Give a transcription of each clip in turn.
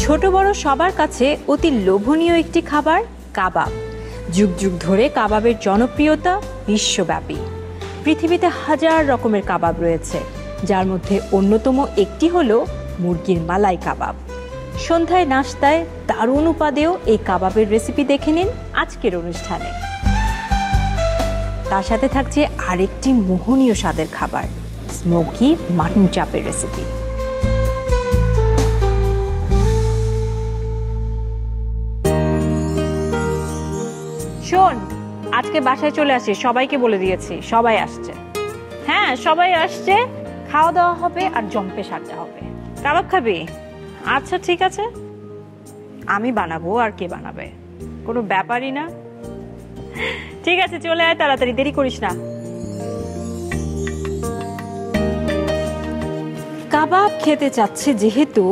ছোট বড় সবার কাছে অতি লোভনীয় একটি খাবার কাবাব। যুগ যুগ ধরে কাবাবের জনপ্রিয়তা বিশ্বব্যাপী। পৃথিবীতে হাজার রকমের কাবাব রয়েছে, যার মধ্যে অন্যতম একটি হলো মুরগির মালাই কাবাব। সন্ধ্যায় নাশতায় দারুণ উপাদেয় এই কাবাবের রেসিপি দেখে নিন আজকের অনুষ্ঠানে। তার সাথে থাকছে আরেকটি মোহনীয় স্বাদের খাবার, স্মোকি মাটন চাপের রেসিপি। শোন, আজকে বাসায় চলে আসছে, সবাইকে বলে দিয়েছি, সবাই আসছে। হ্যাঁ, সবাই আসছে, খাওয়া দাওয়া হবে আর জম্পে সাজা হবে। কাবাব খাবি? আচ্ছা ঠিক আছে, আমি বানাবো, আর কে বানাবে, কোনো ব্যাপারই না। ঠিক আছে, চলে আয় তাড়াতাড়ি, দেরি করিস না। কাবাব খেতে চাচ্ছে যেহেতু,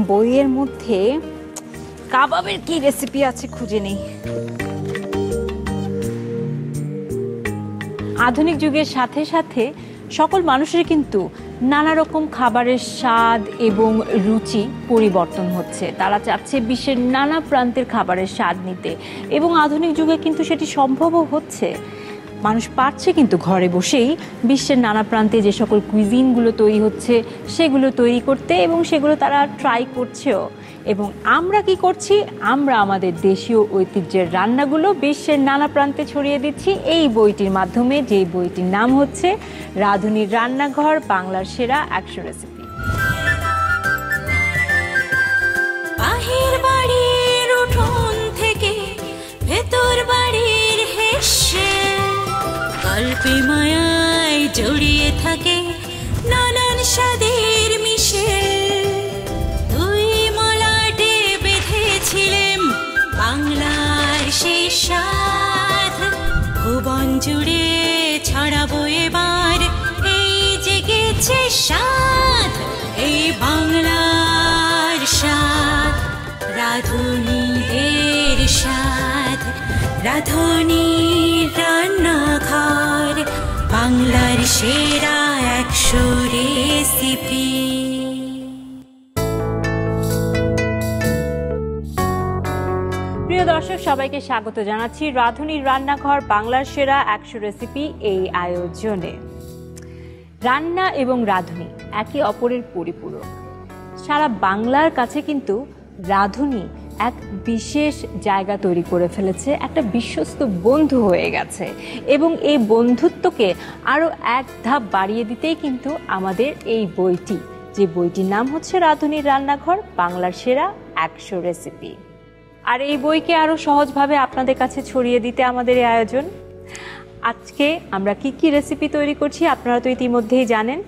বইয়ের মধ্যে কাবাবের কি রেসিপি আছে খুঁজে নেই। আধুনিক যুগের সাথে সাথে সকল মানুষের কিন্তু নানা রকম খাবারের স্বাদ এবং রুচি পরিবর্তন হচ্ছে। তারা চাচ্ছে বিশ্বের নানা প্রান্তের খাবারের স্বাদ নিতে, এবং আধুনিক যুগে কিন্তু সেটি সম্ভবও হচ্ছে। মানুষ পারছে কিন্তু ঘরে বসেই বিশ্বের নানা প্রান্তে যে সকল কুইজিনগুলো তৈরি হচ্ছে সেগুলো তৈরি করতে, এবং সেগুলো তারা ট্রাই করছেও। এবং আমরা কি করছি? আমরা আমাদের দেশীয় ঐতিহ্যের রান্নাগুলো বিশ্বের নানা প্রান্তে ছড়িয়ে দিচ্ছি এই বইটির মাধ্যমে, যেই বইটির নাম হচ্ছে রাঁধুনির রান্নাঘর, বাংলার সেরা 100 রেসিপি। বাহির বাড়ির উঠোন থেকে ভেতর বাড়ির হেসে গল্পে মায়ায় জড়িয়ে থাকে নানান স্বাদের মিশে। দুই মলাটে বেঁধেছিলেম বাংলার সেই স্বাদ, ভুবন জুড়ে ছড়াবো এবার এই জেগেছে স্বাদ, এই বাংলার স্বাদ, রাঁধুনিদের স্বাদ, রাঁধুনির রান্নাঘর, বাংলার সেরা 100 রেসিপি। প্রিয় দর্শক, সবাইকে স্বাগত জানাচ্ছি রাঁধুনির রান্নাঘর, বাংলার সেরা 100 রেসিপি এই আয়োজনে। রান্না এবং রাঁধুনি একে অপরের পরিপূরক। সারা বাংলার কাছে কিন্তু রাঁধুনি এক বিশেষ জায়গা তৈরি করে ফেলেছে, একটা বিশ্বস্ত বন্ধু হয়ে গেছে। এবং এই বন্ধুত্বকে আরও এক ধাপ বাড়িয়ে দিতেই কিন্তু আমাদের এই বইটি, যে বইটির নাম হচ্ছে রাঁধুনির রান্নাঘর, বাংলার সেরা 100 রেসিপি। আর এই বইকে আরও সহজভাবে আপনাদের কাছে ছড়িয়ে দিতে আমাদের এই আয়োজন। আজকে আমরা কি কি রেসিপি তৈরি করছি আপনারা তো ইতিমধ্যেই জানেন।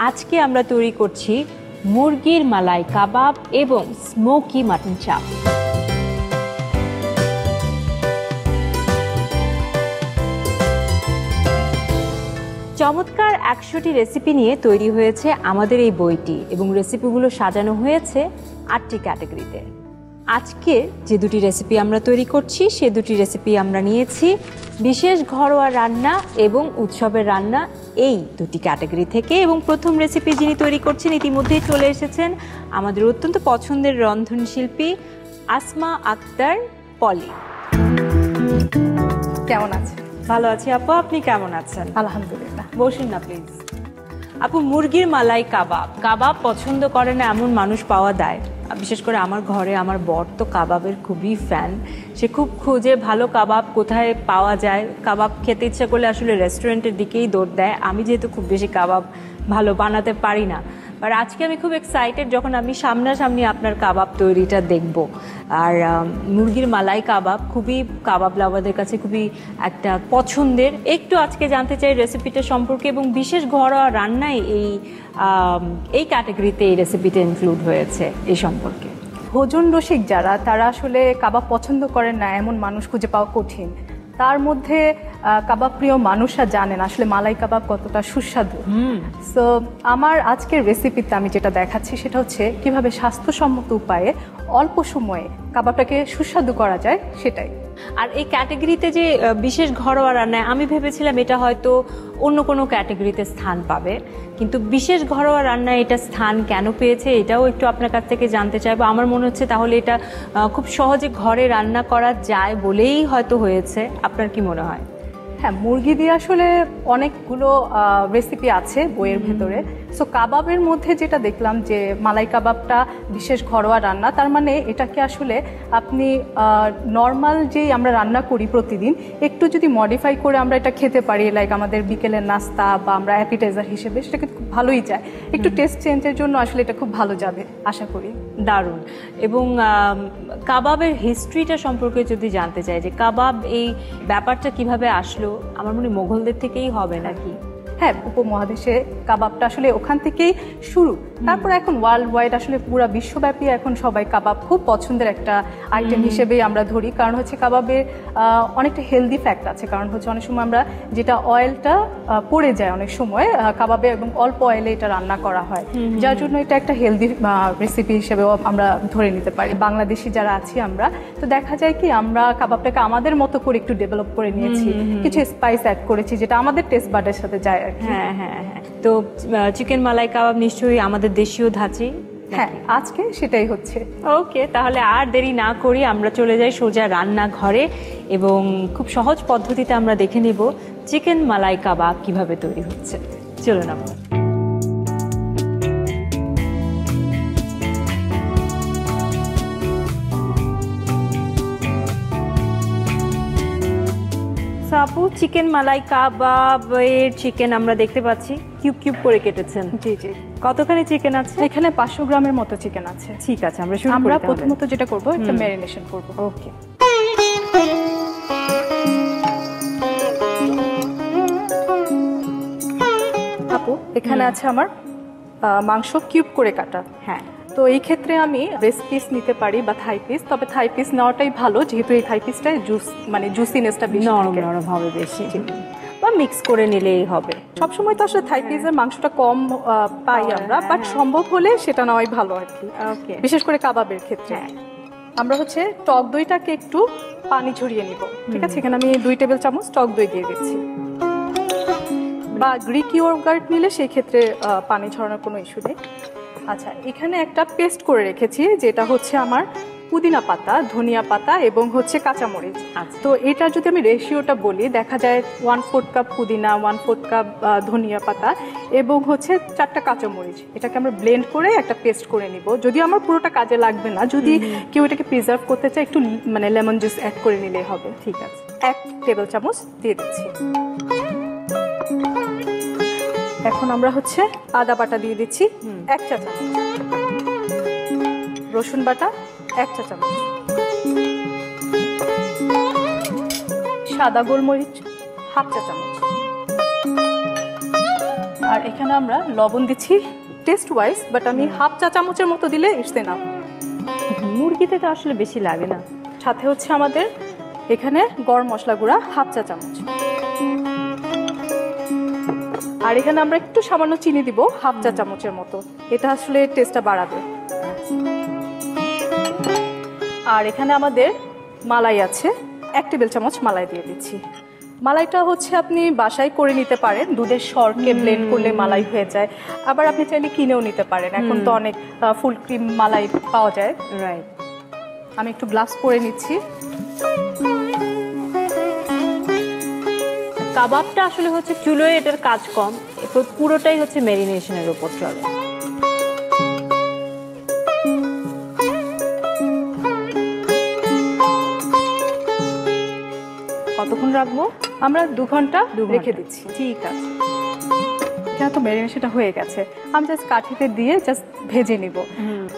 আজকে আমরা তৈরি করছি মুরগির মালাই কাবাব এবং স্মোকি মাটন চাপ। চমৎকার 100টি রেসিপি নিয়ে তৈরি হয়েছে আমাদের এই বইটি, এবং রেসিপিগুলো সাজানো হয়েছে 8টি ক্যাটাগরিতে। আজকে যে দুটি রেসিপি আমরা তৈরি করছি সে দুটি রেসিপি আমরা নিয়েছি বিশেষ ঘরোয়া রান্না এবং উৎসবের রান্না, এই দুটি ক্যাটাগরি থেকে। এবং প্রথম রেসিপি যিনি তৈরি করছেন ইতিমধ্যেই চলে এসেছেন আমাদের অত্যন্ত পছন্দের রন্ধনশিল্পী আসমা আক্তার পলি। কেমন আছেন? ভালো আছি আপু, আপনি কেমন আছেন? আলহামদুলিল্লাহ। বসুন না প্লিজ। আপু, মুরগির মালাই কাবাব, কাবাব পছন্দ করে না এমন মানুষ পাওয়া যায়। বিশেষ করে আমার ঘরে আমার বর তো কাবাবের খুবই ফ্যান। সে খুব খোঁজে ভালো কাবাব কোথায় পাওয়া যায়, কাবাব খেতে ইচ্ছা করলে আসলে রেস্টুরেন্টের দিকেই দৌড় দেয়। আমি যেহেতু খুব বেশি কাবাব ভালো বানাতে পারি না, আর আজকে আমি খুব এক্সাইটেড যখন আমি সামনাসামনি আপনার কাবাব তৈরিটা দেখব। আর মুরগির মালাই কাবাব খুবই কাবাব লাভারদের কাছে খুবই একটা পছন্দের। একটু আজকে জানতে চাই রেসিপিটা সম্পর্কে, এবং বিশেষ ঘরোয়া রান্নায় এই ক্যাটাগরিতে এই রেসিপিটা ইনক্লুড হয়েছে এই সম্পর্কে। ভোজন রসিক যারা, তারা আসলে কাবাব পছন্দ করেন না এমন মানুষ খুঁজে পাওয়া কঠিন। তার মধ্যে কাবাব প্রিয় মানুষরা জানেন আসলে মালাই কাবাব কতটা সুস্বাদু। সো আমার আজকের রেসিপিতে আমি যেটা দেখাচ্ছি সেটা হচ্ছে কিভাবে স্বাস্থ্যসম্মত উপায়ে অল্প সময়ে কাবাবটাকে সুস্বাদু করা যায় সেটাই। আর এই ক্যাটাগরিতে যে বিশেষ ঘরোয়া রান্নায় আমি ভেবেছিলাম এটা হয়তো অন্য কোনো ক্যাটাগরিতে স্থান পাবে, কিন্তু বিশেষ ঘরোয়া রান্নায় এটা স্থান কেন পেয়েছে এটাও একটু আপনার কাছ থেকে জানতে চাইবো। আমার মনে হচ্ছে তাহলে এটা খুব সহজে ঘরে রান্না করা যায় বলেই হয়তো হয়েছে। আপনার কি মনে হয়? হ্যাঁ, মুরগি দিয়ে আসলে অনেকগুলো রেসিপি আছে বইয়ের ভেতরে। সো কাবাবের মধ্যে যেটা দেখলাম যে মালাই কাবাবটা বিশেষ ঘরোয়া রান্না, তার মানে এটাকে আসলে আপনি নর্মাল যেই আমরা রান্না করি প্রতিদিন একটু যদি মডিফাই করে আমরা এটা খেতে পারি, লাইক আমাদের বিকেলের নাস্তা বা আমরা অ্যাপিটাইজার হিসেবে, সেটা কিন্তু খুব ভালোই যায়। একটু টেস্ট চেঞ্জের জন্য আসলে এটা খুব ভালো যাবে আশা করি। দারুণ। এবং কাবাবের হিস্ট্রিটা সম্পর্কে যদি জানতে চাই যে কাবাব এই ব্যাপারটা কিভাবে আসলো, আমার মনে হয় মোগলদের থেকেই হবে নাকি? হ্যাঁ, উপমহাদেশে কাবাবটা আসলে ওখান থেকেই শুরু। তারপর এখন ওয়ার্ল্ড ওয়াইড আসলে পুরো বিশ্বব্যাপী এখন সবাই কাবাব খুব পছন্দের একটা আইটেম হিসেবেই আমরা ধরি। কারণ হচ্ছে কাবাবের অনেকটা হেলদি ফ্যাক্ট আছে। কারণ হচ্ছে অনেক সময় আমরা যেটা অয়েলটা পড়ে যায় অনেক সময় কাবাবে, এবং অল্প অয়েলে এটা রান্না করা হয়, যার জন্য এটা একটা হেলদি রেসিপি হিসেবেও আমরা ধরে নিতে পারি। বাংলাদেশি যারা আছি আমরা, তো দেখা যায় কি আমরা কাবাবটাকে আমাদের মতো করে একটু ডেভেলপ করে নিয়েছি, কিছু স্পাইস অ্যাড করেছি যেটা আমাদের টেস্ট বাডের সাথে যায় আর কি। হ্যাঁ হ্যাঁ হ্যাঁ। তো চিকেন মালাই কাবাব নিশ্চয়ই আমাদের দেশীয় ধাঁচে। হ্যাঁ, আজকে সেটাই হচ্ছে। ওকে, তাহলে আর দেরি না করি আমরা চলে যাই সোজা রান্নাঘরে এবং খুব সহজ পদ্ধতিতে আমরা দেখে নেব চিকেন মালাই কাবাব কিভাবে তৈরি হচ্ছে। চলুন আমরা। আপু, চিকেন মালাই কাবাবের চিকেন আমরা দেখতে পাচ্ছি কিউব কিউব করে কেটেছেন। জি জি। কতখানি চিকেন আছে? এখানে 500 গ্রামের মতো চিকেন আছে। ঠিক আছে, আমরা শুরু করি। আমরা প্রথমত যেটা করব, একটা ম্যারিনেশন করব। ওকে। আপু, এখানে আছে আমার মাংস কিউব করে কাটা। হ্যাঁ, তো এই ক্ষেত্রে আমি ব্রেস্ট পিস নিতে পারি বা থাই পিস, তবে থাই পিস নেওয়াটাই ভালো, যেহেতু এই থাই পিসটায় জুসিনেসটা বেশি, নরম নরম হবে বেশি, বা মিক্স করে নিলেই হবে। সবসময় তো আসলে থাই পিসের মাংসটা কম পাই আমরা, বাট সম্ভব হলে সেটা নেওয়াই ভালো আর কি। ওকে। বিশেষ করে কাবাবের ক্ষেত্রে আমরা হচ্ছে টক দইটাকে একটু পানি ঝরিয়ে নিব। ঠিক আছে, এখানে আমি 2 টেবিল চামচ টক দই দিয়ে দিচ্ছি, বা গ্রিক ইয়োগার্ট নিলে সেই ক্ষেত্রে পানি ঝরানোর কোনো ইস্যু নেই। আচ্ছা, এখানে একটা পেস্ট করে রেখেছি, যেটা হচ্ছে আমার পুদিনা পাতা, ধনিয়া পাতা এবং হচ্ছে কাঁচামরিচ। তো এটা যদি আমি রেশিওটা বলি, দেখা যায় 1/4 কাপ পুদিনা, 1/4 কাপ ধনিয়া পাতা এবং হচ্ছে 4টা কাঁচামরিচ, এটাকে আমরা ব্লেন্ড করে একটা পেস্ট করে নিব। যদি আমার পুরোটা কাজে লাগবে না, যদি কেউ এটাকে প্রিজার্ভ করতে চায়, একটু মানে লেমন জুস অ্যাড করে নিলেই হবে। ঠিক আছে, 1 টেবিল চামচ দিয়ে দিচ্ছি। এখন আমরা হচ্ছে আদা বাটা দিয়ে দিচ্ছি 1 চা চামচ, রসুন বাটা 1 চা চামচ, সাদা গোলমরিচ 1/2 চা চামচ, আর এখানে আমরা লবণ দিচ্ছি টেস্ট ওয়াইজ, বাট আমি 1/2 চা চামচের মতো দিলে ইটস এনাফ। মুরগিতে তো আসলে বেশি লাগে না। সাথে হচ্ছে আমাদের এখানে গরম মশলা গুঁড়া 1/2 চা চামচ, আর এখানে আমরা একটু সামান্য চিনি দিব 1/2 চা চামচের মতো, এটা আসলে টেস্টটা বাড়াবে। আর এখানে আমাদের মালাই আছে, 1 টেবিল চামচ মালাই দিয়ে দিচ্ছি। মালাইটা হচ্ছে আপনি বাসায় করে নিতে পারেন, দুধের সরকে ব্লেন্ড করলে মালাই হয়ে যায়, আবার আপনি চাইলে কিনেও নিতে পারেন, এখন তো অনেক ফুল ক্রিম মালাই পাওয়া যায়। রাইট। আমি একটু গ্লাস করে নিচ্ছি। কাবাবটা আসলে হচ্ছে চুলোয় এটার কাজ কম, পুরোটাই হচ্ছে ম্যারিনেশনের উপর চলে। কতক্ষণ রাখবো? আমরা 2 ঘন্টা রেখে দিচ্ছি। ঠিক আছে, এটা তো ম্যারিনেশনটা হয়ে গেছে, আমি জাস্ট কাঠিতে দিয়ে জাস্ট ভেজে নিব।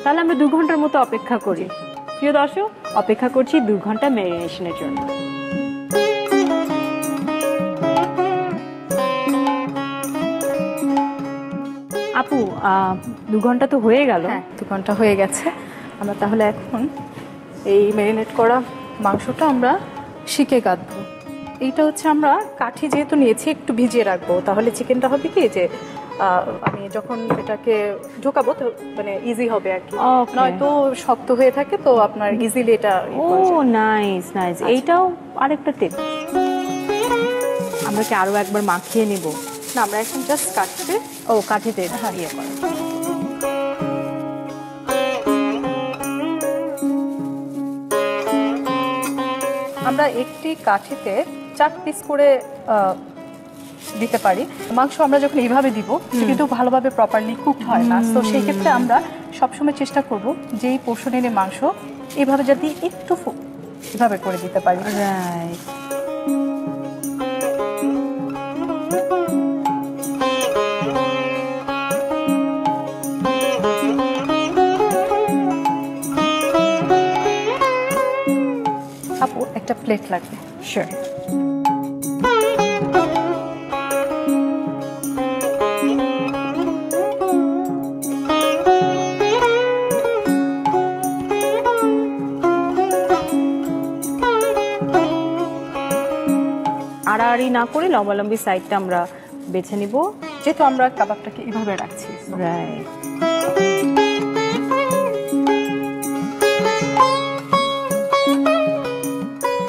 তাহলে আমরা 2 ঘন্টার মতো অপেক্ষা করি। প্রিয় দর্শক, অপেক্ষা করছি 2 ঘন্টা ম্যারিনেশনের জন্য। আপু, 2 ঘন্টা তো হয়ে গেল। হ্যাঁ, 2 ঘন্টা হয়ে গেছে। আমরা তাহলে এখন এই ম্যারিনেট করা মাংসটা আমরা শিকে কাটবো। এইটা হচ্ছে আমরা কাঠি যেহেতু নিয়েছি, একটু ভিজিয়ে রাখবো, তাহলে চিকেনটা হবে কি যে আমি যখন এটাকে ঢোকাবো তো মানে ইজি হবে আর কি। Okay. নয়তো শক্ত হয়ে থাকে তো আপনার ইজিলি এটা ও নাইস নাইস, এইটাও আরেকটা টিপ। আমরা কি আরো একবার মাখিয়ে নিব? না, আমরা এখন জাস্ট কাটতে কাঠিতে ইয়ে করা। আমরা একটি কাঠিতে 4 পিস করে দিতে পারি। মাংস আমরা যখন এইভাবে দিব সেটা কিন্তু ভালোভাবে প্রপারলি কুকড হয় না, তো সেই ক্ষেত্রে আমরা সবসময় চেষ্টা করব যে এই পোর্শনের মাংস এইভাবে যদি একটু এভাবে করে দিতে পারি। রাইট। আপু একটা প্লেট লাগবে। শিওর। আড়াআড়ি না করে লম্বালম্বি সাইডটা আমরা বেছে নিব, যেহেতু আমরা কাবাবটাকে এইভাবে রাখছি। রাইট।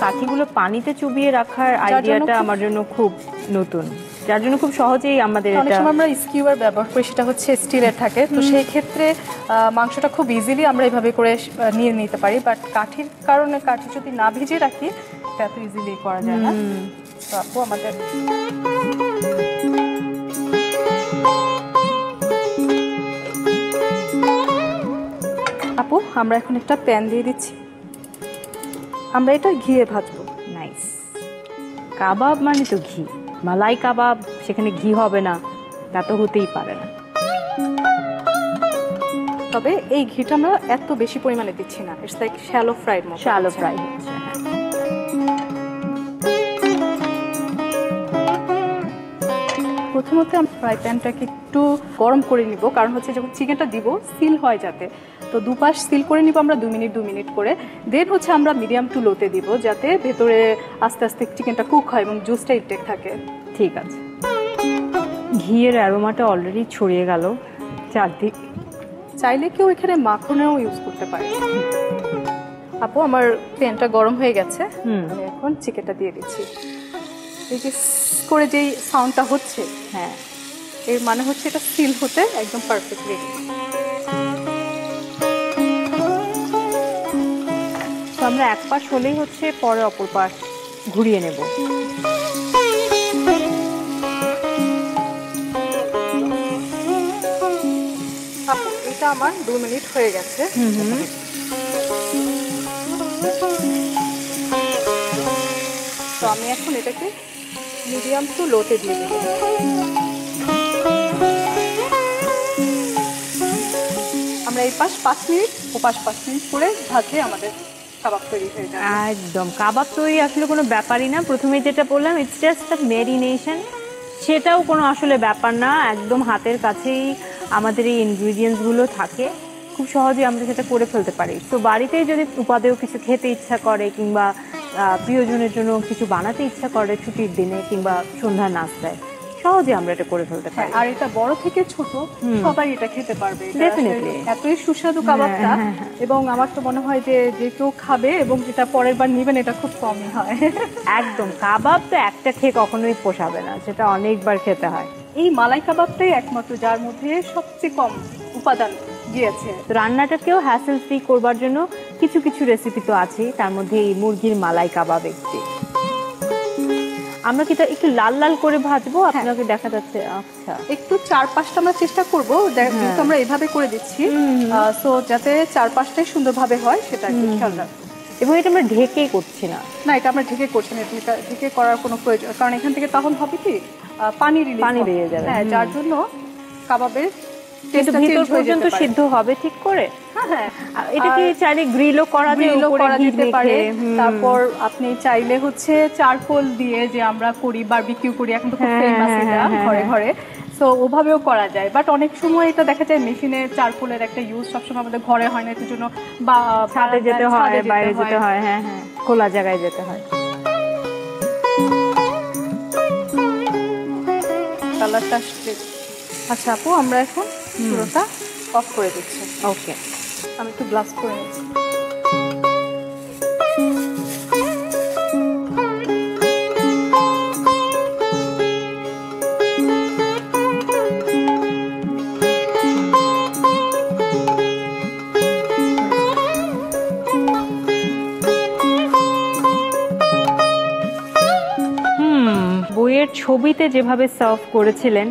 কাঠিগুলো পানিতে চুবিয়ে রাখার আইডিয়াটা আমার জন্য খুব নতুন, যার জন্য খুব সহজেই আমাদের অনেক সময় আমরা স্কিউয়ার ব্যবহার করি, সেটা হচ্ছে স্টিলের থাকে, তো সেই ক্ষেত্রে মাংসটা খুব ইজিলি আমরা এইভাবে করে নিয়ে নিতে পারি। বাট কাঠির কারণে কাঠি যদি না ভিজিয়ে রাখি এটা এত ইজিলি করা যায় না। তো আপু আমাদের আপু আমরা এখন একটা প্যান দিয়ে দিচ্ছি, আমরা এটা ঘিয়ে ভাজবো। নাইস। কাবাব মানে তো ঘি, মালাই কাবাব, সেখানে ঘি হবে না তা তো হতেই পারে না। তবে এই ঘিটা আমরা এত বেশি পরিমাণে দিচ্ছি না, ইটস লাইক শ্যালো ফ্রাইড মতো। শ্যালো ফ্রাই হচ্ছে। প্রথমত আমি ফ্রাই প্যানটাকে একটু গরম করে নিব, কারণ হচ্ছে যখন চিকেনটা দিব সিল হয় যাতে, তো দুপাশ সিল করে নিব আমরা 2 মিনিট করে। দেন হচ্ছে আমরা মিডিয়াম টু লোতে দিব যাতে ভেতরে আস্তে আস্তে চিকেনটা কুক হয় এবং জুসটা ইনটেক থাকে। ঠিক আছে। ঘিয়ের অ্যারোমাটা অলরেডি ছড়িয়ে গেল চারদিক। চাইলে কেউ এখানে মাখনেও ইউজ করতে পারে। আপু আমার প্যানটা গরম হয়ে গেছে, আমি এখন চিকেনটা দিয়ে দিচ্ছি। এই যে করে যেই সাউন্ডটা হচ্ছে, হ্যাঁ, এর মানে হচ্ছে এটা সিল হতে একদম পারফেক্ট রেডি। তো আমরা এক পাশ হলেই হচ্ছে পরে অপর পাশ ঘুরিয়ে নেব। আপু এটা আমার 2 মিনিট হয়ে গেছে। তো আমি এখন এটাকে মিডিয়াম টু লোতে দিয়ে দেব। আমরা এই পাশ 5 মিনিট ও পাশ 5 মিনিট করে ভাজলে আমাদের কাবাব তৈরি হয়ে যাবে। একদম, কাবাব তৈরি আসলে কোনো ব্যাপারই না। প্রথমে যেটা বললাম ইটস জাস্ট আ মেরিনেশন, সেটাও কোনো আসলে ব্যাপার না, একদম হাতের কাছেই আমাদের এই ইনগ্রিডিয়েন্টসগুলো থাকে, খুব সহজে আমরা সেটা করে ফেলতে পারি। তো বাড়িতেই যদি উপাদেয় কিছু খেতে ইচ্ছা করে কিংবা প্রিয়জনের জন্য কিছু বানাতে ইচ্ছা করে ছুটির দিনে কিংবা সন্ধ্যার নাস্তায়, সহজে আমরা এটা করে ফেলতে পারি। আর এটা বড় থেকে ছোট সবাই এটা খেতে পারবে। ডেফিনেটলি এতই সুস্বাদু কাবাবটা, এবং আমার তো মনে হয় যে যে কেউ খাবে এবং যেটা পরের বার নেবেন এটা খুব কমই হয়। একদম, কাবাব তো একটা খেয়ে কখনোই পোষাবে না, সেটা অনেকবার খেতে হয়। এই মালাই কাবাবটাই একমাত্র যার মধ্যে সবচেয়ে কম উপাদান গিয়েছে। তো রান্নাটাকেও হ্যাসেল ফ্রি করবার জন্য কিছু কিছু রেসিপি তো আছেই, তার মধ্যে এই মুরগির মালাই কাবাব একটি। আমরা কি একটু লাল লাল করে ভাজবো? আপনাকে দেখা যাচ্ছে। আচ্ছা, একটু 4-5টা আমরা চেষ্টা করবো, যেহেতু আমরা এভাবে করে দিচ্ছি, তো যাতে 4-5টাই সুন্দরভাবে হয় সেটা একটু খেয়াল রাখবো। এবং এটা আমরা ঢেকে করছি না। না, এটা আমরা ঢেকে করছি না, ঢেকে করার কোনো প্রয়োজন, কারণ এখান থেকে তখন হবে কি পানি বেরিয়ে যাবে, হ্যাঁ, যার জন্য কাবাবের কিন্তু ভিতর পর্যন্ত সিদ্ধ হবে ঠিক করে। হ্যাঁ, এটা কি চাইলে গ্রিলও করা যেতে পারে। তারপর আপনি চাইলে হচ্ছে চারকোল দিয়ে যে আমরা করি বারবিকিউ করি, এখন তো খুব ফেমাস এটা ঘরে ঘরে, সো ওভাবেও করা যায়। বাট অনেক সময় এটা দেখা যায় মেশিনে চারকোলের একটা ইউজ সবসময় আমাদের ঘরে হয় না, এর জন্য বা ছাদে যেতে হয়, বাইরে যেতে হয়, হ্যাঁ হ্যাঁ, খোলা জায়গায় যেতে হয়। কালারটা আসছে আচ্ছা আপু, আমরা এখন পুরোটা অফ করে দিচ্ছি। ওকে, আমি একটু গ্লাস করে নিচ্ছি। বইয়ের ছবিতে যেভাবে সার্ভ করেছিলেন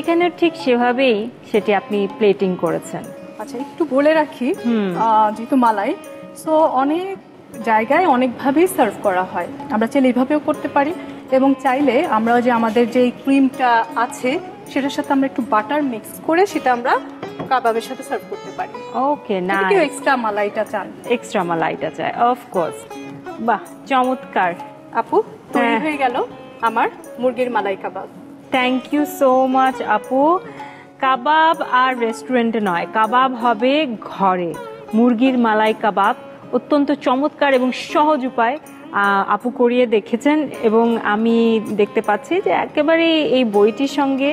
এখানে ঠিক সেভাবেই সেটি আপনি প্লেটিং করেছেন। আচ্ছা, একটু বলে রাখি, যেহেতু মালাই, সো অনেক জায়গায় অনেকভাবেই সার্ভ করা হয়। আমরা চাইলে এইভাবেও করতে পারি, এবং চাইলে আমরা যে আমাদের যে ক্রিমটা আছে সেটার সাথে আমরা একটু বাটার মিক্স করে সেটা আমরা কাবাবের সাথে সার্ভ করতে পারি। ওকে, না কেউ এক্সট্রা মালাইটা চান? এক্সট্রা মালাইটা চাই, অফকোর্স। বাহ, চমৎকার আপু, তৈরি হয়ে গেল আমার মুরগির মালাই কাবাব। থ্যাংক ইউ সো মাচ আপু। কাবাব আর রেস্টুরেন্টে নয়, কাবাব হবে ঘরে। মুরগির মালাই কাবাব অত্যন্ত চমৎকার এবং সহজ উপায় আপু করিয়ে দেখেছেন, এবং আমি দেখতে পাচ্ছি যে একেবারে এই বইটির সঙ্গে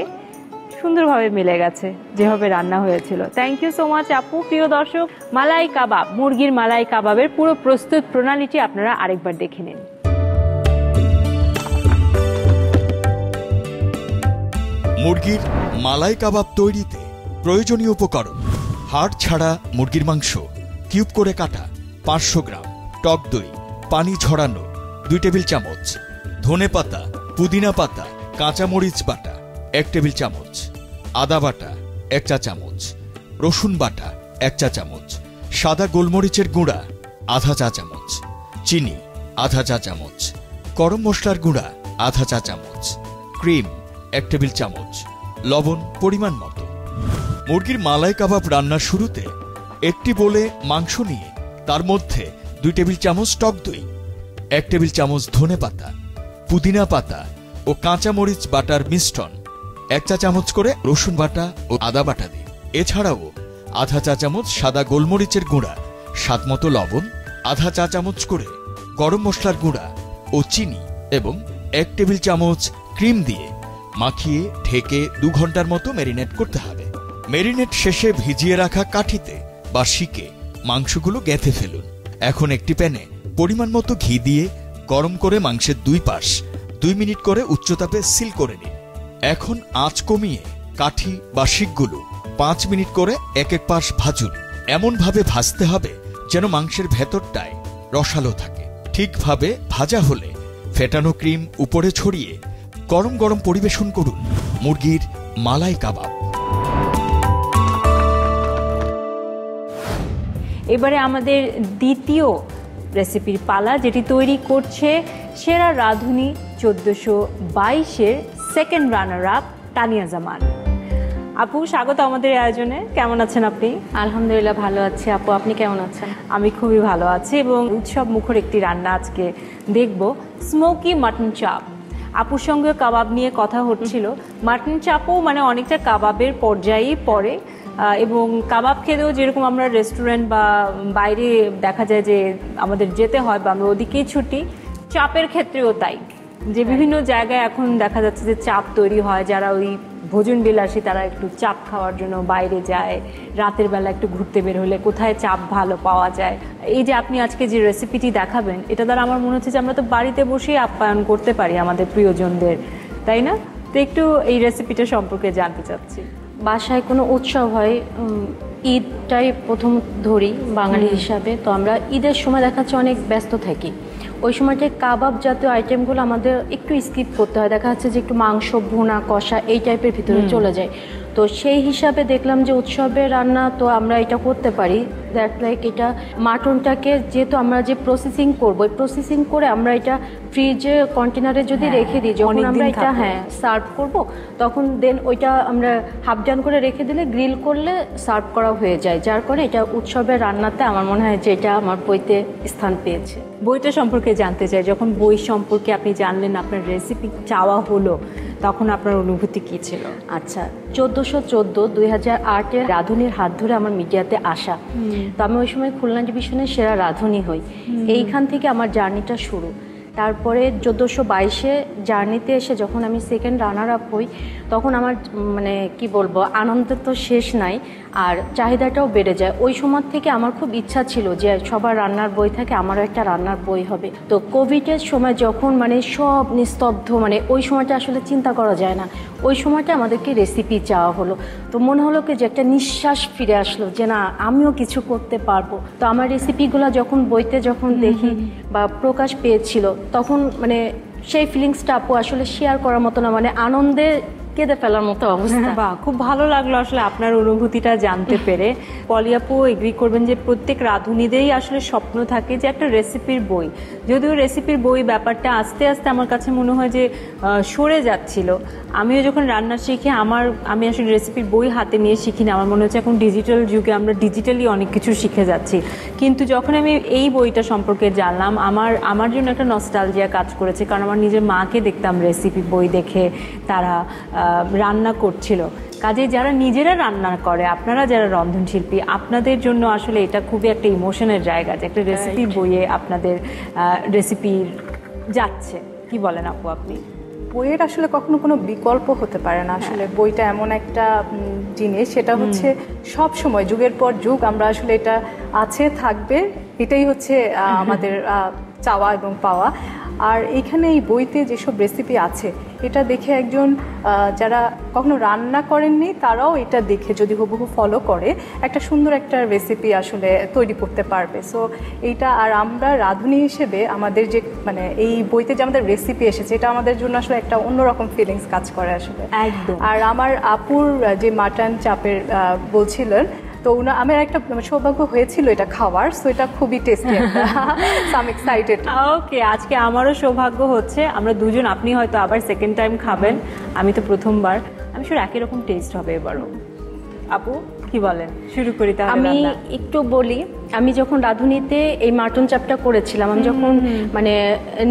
সুন্দরভাবে মিলে গেছে যেভাবে রান্না হয়েছিল। থ্যাংক ইউ সো মাচ আপু। প্রিয় দর্শক, মালাই কাবাব, মুরগির মালাই কাবাবের পুরো প্রস্তুত প্রণালীটি আপনারা আরেকবার দেখে নিন। মুরগির মালাই কাবাব তৈরিতে প্রয়োজনীয় উপকরণ: হাড় ছাড়া মুরগির মাংস কিউব করে কাটা 500 গ্রাম, টক দই, পানি ঝরানো 2 টেবিল চামচ, ধনেপাতা, পুদিনা পাতা, কাঁচামরিচ বাটা 1 টেবিল চামচ, আদা বাটা 1 চা চামচ, রসুন বাটা 1 চা চামচ, সাদা গোলমরিচের গুঁড়া আধা চা চামচ, চিনি আধা চা চামচ, গরম মশলার গুঁড়া আধা চা চামচ, ক্রিম 1 টেবিল চামচ, লবণ পরিমাণ মতো। মুরগির মালাই কাবাব রান্নার শুরুতে একটি বোলে মাংস নিয়ে তার মধ্যে 2 টেবিল চামচ টক দই, 1 টেবিল চামচ ধনেপাতা, পুদিনা পাতা ও কাঁচামরিচ বাটার মিশ্রণ, 1 চা চামচ করে রসুন বাটা ও আদা বাটা দিন। এছাড়াও আধা চা চামচ সাদা গোলমরিচের গুঁড়া, স্বাদমতো লবণ, আধা চা চামচ করে গরম মশলার গুঁড়া ও চিনি এবং 1 টেবিল চামচ ক্রিম দিয়ে মাখিয়ে ঢেকে 2 ঘন্টার মতো ম্যারিনেট করতে হবে। ম্যারিনেট শেষে ভিজিয়ে রাখা কাঠিতে বা শিকে মাংসগুলো গেঁথে ফেলুন। এখন একটি প্যানে পরিমাণ মতো ঘি দিয়ে গরম করে মাংসের 2 পাশ 2 মিনিট করে উচ্চতাপে সিল করে নিন। এখন আঁচ কমিয়ে কাঠি বা শিকগুলো 5 মিনিট করে এক এক পাশ ভাজুন। এমনভাবে ভাজতে হবে যেন মাংসের ভেতরটায় রসালো থাকে। ঠিকভাবে ভাজা হলে ফেটানো ক্রিম উপরে ছড়িয়ে গরম গরম পরিবেশন করুন মুরগির মালাই কাবাব। এবারে আমাদের দ্বিতীয় রেসিপির পালা, যেটি তৈরি করছে সেরা রাঁধুনি 1422-এর সেকেন্ড রানার আপ তানিয়া জামান। আপু, স্বাগত আমাদের আয়োজনে। কেমন আছেন আপনি? আলহামদুলিল্লাহ ভালো আছি আপু, আপনি কেমন আছেন? আমি খুবই ভালো আছি, এবং উৎসব মুখর একটি রান্না আজকে দেখব, স্মোকি মাটন চাপ। আপুর সঙ্গে কাবাব নিয়ে কথা হচ্ছিল। মাটন চাপও মানে অনেকটা কাবাবের পর্যায়েই পড়ে, এবং কাবাব খেতেও যেরকম আমরা রেস্টুরেন্ট বা বাইরে দেখা যায় যে আমাদের যেতে হয় বা আমরা ওদিকেই ছুটি, চাপের ক্ষেত্রেও তাই, যে বিভিন্ন জায়গায় এখন দেখা যাচ্ছে যে চাপ তৈরি হয়। যারা ওই ভোজন বিলাসী তারা একটু চাপ খাওয়ার জন্য বাইরে যায়, রাতের বেলা একটু ঘুরতে বের হলে কোথায় চাপ ভালো পাওয়া যায়। এই যে আপনি আজকে যে রেসিপিটি দেখাবেন, এটা দ্বারা আমার মনে হচ্ছে যে আমরা তো বাড়িতে বসেই আপ্যায়ন করতে পারি আমাদের প্রিয়জনদের, তাই না? তো একটু এই রেসিপিটা সম্পর্কে জানতে চাচ্ছি। বাসায় কোনো উৎসব হয়, ঈদটাই প্রথম ধরি বাঙালি হিসাবে, তো আমরা ঈদের সময় দেখা যাচ্ছে অনেক ব্যস্ত থাকি। ওই সময়টায় কাবাব জাতীয় আইটেমগুলো আমাদের একটু স্কিপ করতে হয়। দেখা যাচ্ছে যে একটু মাংস ভুনা কষা এই টাইপের ভিতরে চলে যায়। তো সেই হিসাবে দেখলাম যে উৎসবের রান্না তো আমরা এটা করতে পারি। দ্যাট লাইক এটা মাটনটাকে যেহেতু আমরা যে প্রসেসিং করবো, প্রসেসিং করে আমরা এটা ফ্রিজে কন্টেনারে যদি রেখে দিই, যখন আমরা এটা সার্ভ করব, তখন দেন ওইটা আমরা হাফ ডান করে রেখে দিলে গ্রিল করলে সার্ভ করা হয়ে যায়। যার কারণে এটা উৎসবের রান্নাতে আমার মনে হয় যে এটা আমার বইতে স্থান পেয়েছে। বইটা সম্পর্কে জানতে চাই, যখন বই সম্পর্কে আপনি জানলেন, আপনার রেসিপি চাওয়া হলো, তখন আপনার অনুভূতি কী ছিল? আচ্ছা, 1414-2008-এর রাঁধুনির হাত ধরে আমার মিডিয়াতে আসা। তো আমি ওই সময় খুলনা ডিভিশনের সেরা রাঁধুনি হই। এইখান থেকে আমার জার্নিটা শুরু। তারপরে 1422-এ জার্নিতে এসে যখন আমি সেকেন্ড রানার আপ হই, তখন আমার মানে কি বলবো, আনন্দের তো শেষ নাই, আর চাহিদাটাও বেড়ে যায়। ওই সময় থেকে আমার খুব ইচ্ছা ছিল যে সবার রান্নার বই থাকে, আমারও একটা রান্নার বই হবে। তো কোভিডের সময় যখন মানে সব নিস্তব্ধ, মানে ওই সময়টা আসলে চিন্তা করা যায় না, ওই সময়টা আমাদেরকে রেসিপি চাওয়া হলো। তো মনে হলো কি যে একটা নিঃশ্বাস ফিরে আসলো যে না, আমিও কিছু করতে পারবো। তো আমার রেসিপিগুলো যখন বইতে যখন দেখি বা প্রকাশ পেয়েছিল, তখন মানে সেই ফিলিংসটা আপু আসলে শেয়ার করার মতো না, মানে আনন্দে কেঁদে ফেলার মতো অবস্থা। বাহ, খুব ভালো লাগলো আসলে আপনার অনুভূতিটা জানতে পেরে। পলি আপু এগ্রি করবেন যে প্রত্যেক রাঁধুনিদেরই আসলে স্বপ্ন থাকে যে একটা রেসিপির বই। যদিও রেসিপির বই ব্যাপারটা আস্তে আস্তে আমার কাছে মনে হয় যে সরে যাচ্ছিল। আমিও যখন রান্না শিখি আমি আসলে রেসিপির বই হাতে নিয়ে শিখি না, আমার মনে হচ্ছে এখন ডিজিটাল যুগে আমরা ডিজিটালি অনেক কিছু শিখে যাচ্ছি। কিন্তু যখন আমি এই বইটা সম্পর্কে জানলাম, আমার জন্য একটা নস্টালজিয়া কাজ করেছে, কারণ আমার নিজের মাকে দেখতাম রেসিপি বই দেখে তারা রান্না করছিল। কাজেই যারা নিজেরা রান্না করে, আপনারা যারা রন্ধনশিল্পী, আপনাদের জন্য আসলে এটা খুবই একটা ইমোশনের জায়গা যে একটা রেসিপির বইয়ে আপনাদের রেসিপি যাচ্ছে। কি বলেন আপু আপনি? বইয়ের আসলে কখনো কোনো বিকল্প হতে পারে না। আসলে বইটা এমন একটা জিনিস, সেটা হচ্ছে সব সময় যুগের পর যুগ আমরা আসলে এটা আছে, থাকবে, এটাই হচ্ছে আমাদের চাওয়া এবং পাওয়া। আর এখানে এই বইতে যেসব রেসিপি আছে, এটা দেখে একজন যারা কখনো রান্না করেননি তারাও এটা দেখে যদি হুবহু ফলো করে একটা সুন্দর একটা রেসিপি আসলে তৈরি করতে পারবে। সো এইটা, আর আমরা রাঁধুনি হিসেবে আমাদের যে মানে এই বইতে যে আমাদের রেসিপি এসেছে, এটা আমাদের জন্য আসলে একটা অন্যরকম ফিলিংস কাজ করে আসলে। একদম। আর আমার আপুর যে মাটন চাপের বলছিলেন, তো আমার একটা সৌভাগ্য হয়েছিল এটা খাওয়ার, সো এটা খুবই টেস্টি। I excited. ওকে, আজকে আমারও সৌভাগ্য হচ্ছে, আমরা দুজন, আপনি হয়তো আবার সেকেন্ড টাইম খাবেন, আমি তো প্রথমবার। আমি শুধু একই রকম টেস্ট হবে এবারও। আপু কি বলেন, শুরু করি তাহলে? আমি একটু বলি, আমি যখন রাঁধুনিতে এই মাটন চাপটা করেছিলাম, আমি যখন মানে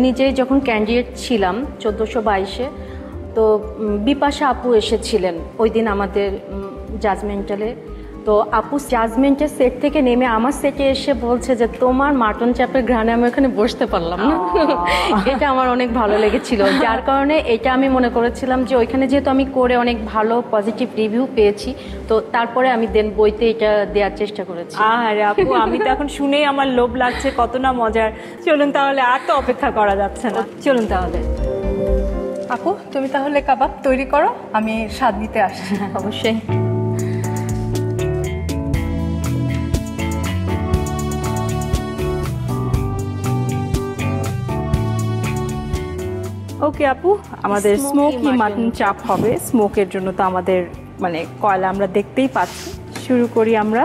নিজেই যখন ক্যান্ডিডেট ছিলাম 1422-এ, তো বিপাশা আপু এসেছিলেন ওই দিন আমাদের জাজমেন্টালে। তো আপু জাজমেন্টের সেট থেকে নেমে আমার সেটে এসে বলছে যে তোমার মাটন চাপের ঘ্রাণে আমি ওখানে বসতে পারলাম না। এটা আমার অনেক ভালো লেগেছিল, যার কারণে এটা আমি মনে করেছিলাম যে ওইখানে যেহেতু আমি করে অনেক ভালো পজিটিভ রিভিউ পেয়েছি, তো তারপরে আমি দেন বইতে এটা দেওয়ার চেষ্টা করেছি। আরে আপু, আমি তো এখন শুনেই আমার লোভ লাগছে, কত না মজার। চলুন তাহলে, আর তো অপেক্ষা করা যাচ্ছে না, চলুন তাহলে। আপু তুমি তাহলে কাবাব তৈরি করো, আমি স্বাদ নিতে আসছি। অবশ্যই। ওকে আপু, আমাদের স্মোকি মাটন চাপ হবে। স্মোকের জন্য তো আমাদের মানে কয়লা আমরা দেখতেই পাচ্ছি। শুরু করি আমরা।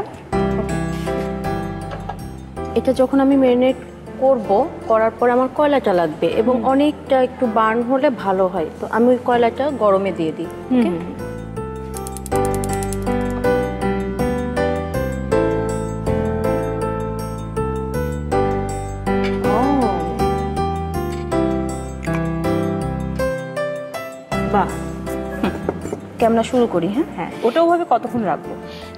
এটা যখন আমি ম্যারিনেট করব, করার পর আমার কয়লাটা লাগবে এবং অনেকটা একটু বার্ন হলে ভালো হয়, তো আমি ওই কয়লাটা গরমে দিয়ে দিই। বাহ, আমরা শুরু করি। হ্যাঁ হ্যাঁ, ওটা ওভাবে কতক্ষণ রাখবো?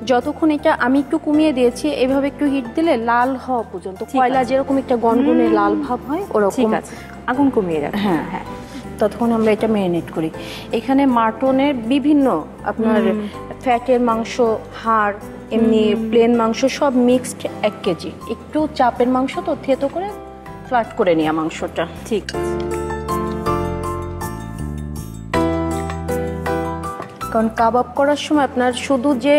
যতক্ষণ এটা আমি একটু কমিয়ে দিয়েছি, এইভাবে একটু হিট দিলে লাল হওয়া পর্যন্ত, কয়লা যেরকম একটা গনগনে লাল ভাব হয় ওরকম। ঠিক আছে, আগুন কমিয়ে রাখ। হ্যাঁ হ্যাঁ, ততক্ষণ আমরা এটা ম্যারিনেট করি। এখানে মাটনের বিভিন্ন আপনার ফ্যাটের মাংস, হাড়, এমনি প্লেন মাংস সব মিক্সড 1 কেজি। একটু চাপের মাংস তো থেতো করে ফ্ল্যাট করে নেওয়া মাংসটা। ঠিক আছে। কারণ কাবাব করার সময় আপনার শুধু যে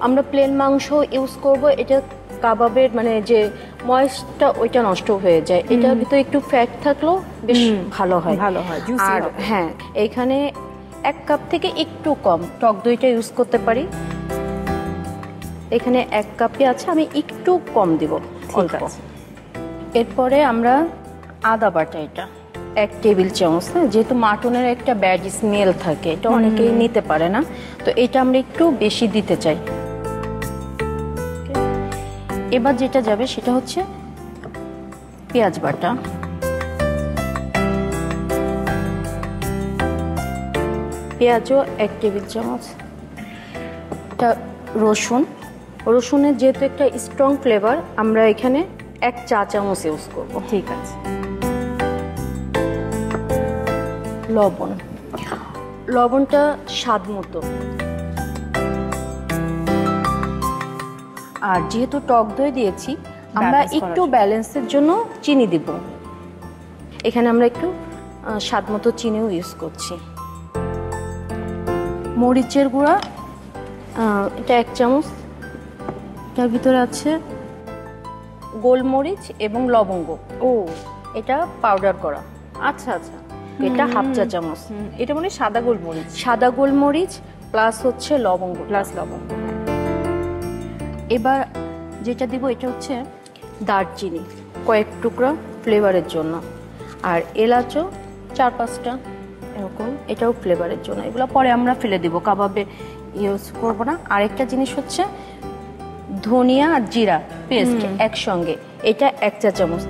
আমরা প্লেন মাংস ইউজ করব, এটা কাবাবের মানে যে ময়েস্টটা ওইটা নষ্ট হয়ে যায়। এটার ভিতরে একটু ফ্যাট থাকলেও বেশ ভালো হয়, আর হ্যাঁ, এইখানে 1 কাপ থেকে একটু কম টক দইটা ইউজ করতে পারি। এখানে 1 কাপই আছে, আমি একটু কম দিব, অল্প। এরপরে আমরা আদা বাটা, এটা 1 টেবিল চামচ। যেহেতু মাটনের একটা ব্যাড স্মেল থাকে, এটা অনেকেই নিতে পারে না, তো এটা আমরা একটু বেশি দিতে চাই। এবার যেটা যাবে সেটা হচ্ছে পেঁয়াজ বাটা, পেঁয়াজও 1 টেবিল চামচ। এটা রসুনের যেহেতু একটা স্ট্রং ফ্লেভার, আমরা এখানে 1 চা চামচ ইউজ করব। ঠিক আছে। লবণ, লবণটা স্বাদ মতো। আর যেহেতু টক দই দিয়েছি, আমরা Balance করার একটু জন্য। ব্যালেন্সের জন্য চিনি দিব। এখানে আমরা একটু স্বাদ মতো চিনিও ইউজ করছি। মরিচের গুঁড়া এটা 1 চামচ, এটার ভিতরে আছে গোলমরিচ এবং লবঙ্গ। ও এটা পাউডার করা, আচ্ছা আচ্ছা, এটা হাফ চা চামচ। এটা মানে সাদা গোলমরিচ সাদা গোলমরিচ প্লাস হচ্ছে লবঙ্গ। প্লাস লবঙ্গ। এবার যেটা দিব এটা হচ্ছে দারচিনি কয়েক টুকরা ফ্লেভারের জন্য, আর এলাচও 4-5টা এরকম, এটাও ফ্লেভারের জন্য। এগুলো পরে আমরা ফেলে দিব, কাবাবে ইউজ করব না। আরেকটা জিনিস হচ্ছে ধনিয়া আর জিরা পেস্ট একসঙ্গে, এটা 1 চা চামচ।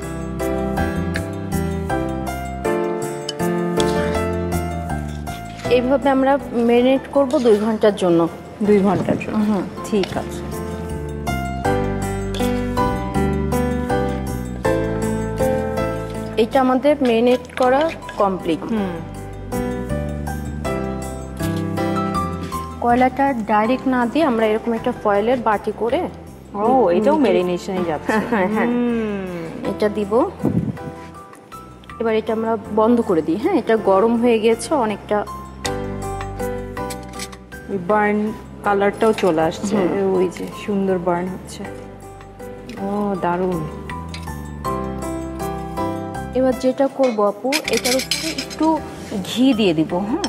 এইভাবে আমরা ম্যারিনেট করব 2 ঘন্টার জন্য। 2 ঘন্টার জন্য, ঠিক আছে। এটা আমাদের ম্যারিনেট করা কমপ্লিট। কয়লাটা ডাইরেক্ট না দিয়ে আমরা এরকম একটা ফয়েলের বাটি করে ও এটাও মেরিনেশনে যাচ্ছে। হ্যাঁ হ্যাঁ এটা দিব। এবার এটা আমরা বন্ধ করে দিই। হ্যাঁ, এটা গরম হয়ে গেছে অনেকটা। বার্ন কালারটাও চলে আসছে, ওই যে সুন্দর বার্ন হচ্ছে। ও দারুণ। এবার যেটা করব আপু, এটার উপরে একটু ঘি দিয়ে দিব। হ্যাঁ,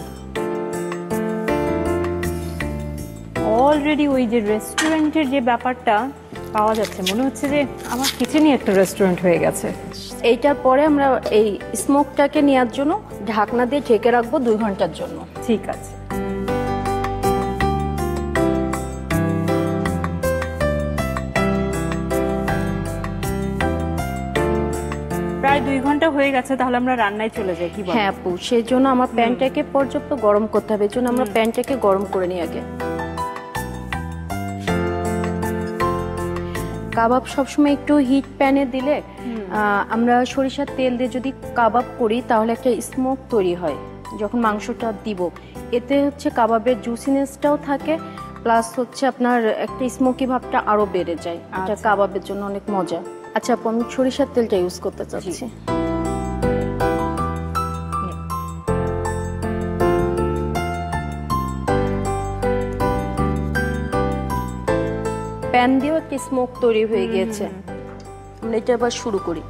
অলরেডি ওই যে রেস্টুরেন্টের যে ব্যাপারটা পাওয়া যাচ্ছে, মনে হচ্ছে যে আমার কিচেনই একটা রেস্টুরেন্ট হয়ে গেছে। এইটার পরে আমরা এই স্মোকটাকে নেওয়ার জন্য ঢাকনা দিয়ে ঢেকে রাখবো 2 ঘন্টার জন্য। ঠিক আছে। প্রায় 2 ঘন্টা হয়ে গেছে, তাহলে আমরা রান্নায় চলে যাই, কি বল? হ্যাঁ আপু, সেই জন্য আমার প্যানটাকে পর্যাপ্ত গরম করতে হবে। এই জন্য আমরা প্যানটাকে গরম করে নিই আগে। কাবাব সবসময় একটু হিট প্যানে দিলে, আমরা সরিষার তেল দিয়ে যদি কাবাব করি তাহলে একটা স্মোক তৈরি হয় যখন মাংসটা দিব। এতে হচ্ছে কাবাবের জুসিনেসটাও থাকে, প্লাস হচ্ছে আপনার একটা স্মোকি ভাবটা আরো বেড়ে যায়। এটা কাবাবের জন্য অনেক মজা। আচ্ছা আপু, আমি সরিষার তেলটা ইউজ করতে চাচ্ছি। প্যান দিয়েও একটা স্মোক তৈরি হয়ে গিয়েছে। আমরা এটা এবার শুরু করি।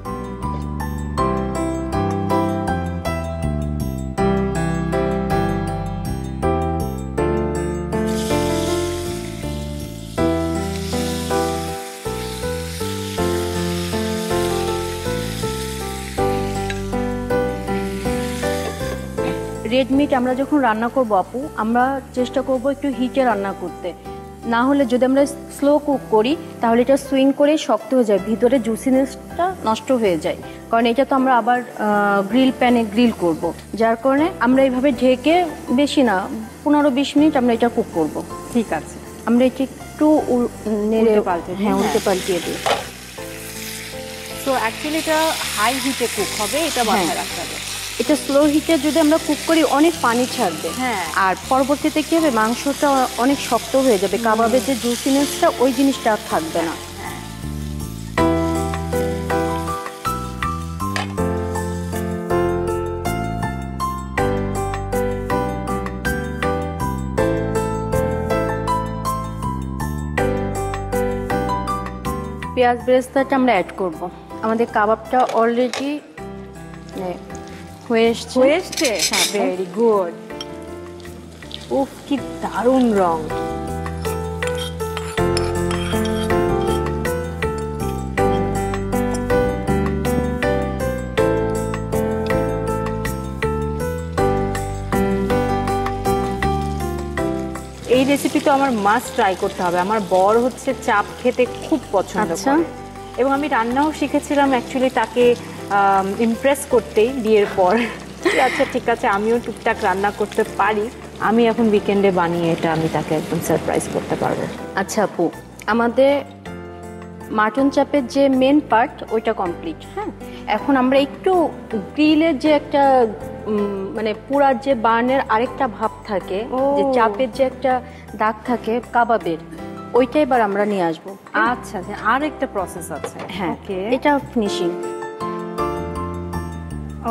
রেড মিট আমরা যখন রান্না করব আপু, আমরা চেষ্টা করব একটু হিটে রান্না করতে। না হলে যদি আমরা স্লো কুক করি তাহলে এটা সুইং করে শক্ত হয়ে যায়, ভিতরে জুসিনেসটা নষ্ট হয়ে যায়। কারণ এটা তো আমরা আবার গ্রিল প্যানে গ্রিল করব, যার কারণে আমরা এইভাবে ঢেকে বেশি না 15-20 মিনিট আমরা এটা কুক করব। ঠিক আছে, আমরা এটা একটু নেড়ে উল্টে পাল্টিয়ে দিই। তো অ্যাকচুয়ালি এটা হাই হিটে কুক হবে, এটা মাথায় রাখতে হবে। এটা স্লো হিটে যদি আমরা কুক করি অনেক পানি ছাড়বে। হ্যাঁ। আর পরবর্তীতে কি হবে, মাংসটা অনেক শক্ত হয়ে যাবে, কাবাবের যে জুসিনেসটা ওই জিনিসটা আর থাকবে না। পেঁয়াজ বেরেস্তাটা আমরা অ্যাড করব। আমাদের কাবাবটা অলরেডি হয়ে এসছে। হ্যাঁ, ভেরি গুড। উফ, কি দারুণ রং। এই রেসিপি তো আমার মাস্ট ট্রাই করতে হবে। আমার বর হচ্ছে চাপ খেতে খুব পছন্দ করে, এবং আমি রান্নাও শিখেছিলাম অ্যাকচুয়ালি তাকে ইমপ্রেস করতেই বিয়ের পর। আচ্ছা ঠিক আছে, আমিও টুকটাক রান্না করতে পারি, আমি এখন উইকেন্ডে বানিয়ে এটা আমি তাকে একদম সারপ্রাইজ করতে পারবো। আচ্ছা আপু, আমাদের মাটন চাপের যে মেন পার্ট ওইটা কমপ্লিট। হ্যাঁ, এখন আমরা একটু গ্রিলের যে একটা মানে পুরার যে বার্নের আরেকটা ভাব থাকে, যে চাপের যে একটা দাগ থাকে কাবাবের, ওইটা এবার আমরা নিয়ে আসবো। আচ্ছা, আর একটা প্রসেস আছে। হ্যাঁ, ওকে এটা ফিনিশিং।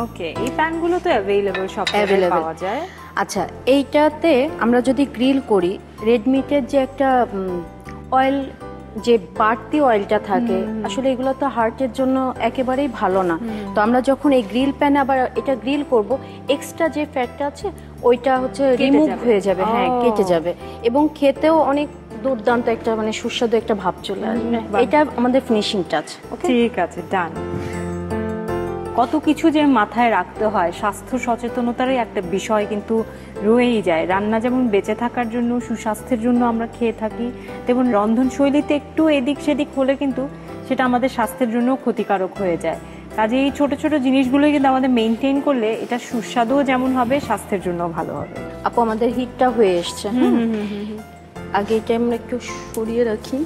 ওকে, এই প্যানগুলো তো অ্যাভেলেবল, সব জায়গায় পাওয়া যায়। আচ্ছা, এইটাতে আমরা যদি গ্রিল করি, রেড মিটের যে একটা অয়েল, যে বাড়তি অয়েলটা থাকে, আসলে এগুলো তো হার্টের জন্য একেবারেই ভালো না। তো আমরা যখন এই গ্রিল প্যানে আবার এটা গ্রিল করব, এক্সট্রা যে ফ্যাটটা আছে ওইটা হচ্ছে রিমুভ হয়ে যাবে। হ্যাঁ, কেটে যাবে, এবং খেতেও অনেক দুর্দান্ত একটা মানে সুস্বাদু একটা ভাব চলে আসবে। এটা আমাদের ফিনিশিং টাচ। ঠিক আছে, ডান। কত কিছু যে মাথায় রাখতে হয়, স্বাস্থ্য সচেতনতারই একটা বিষয় কিন্তু রয়েই যায়। রান্না যেমন বেঁচে থাকার জন্য, সুস্বাস্থ্যের জন্য আমরা খেয়ে থাকি, তেমন রন্ধনশৈলীতে একটু এদিক সেদিক হলে কিন্তু সেটা আমাদের স্বাস্থ্যের জন্য ক্ষতিকারক হয়ে যায়। কাজে এই ছোট ছোট জিনিসগুলোই কিন্তু আমাদের মেনটেন করলে এটা সুস্বাদুও যেমন হবে, স্বাস্থ্যের জন্য ভালো হবে। আপু, আমাদের হিটটা হয়ে এসছে। আগে এটা আমরা একটু সরিয়ে রাখি।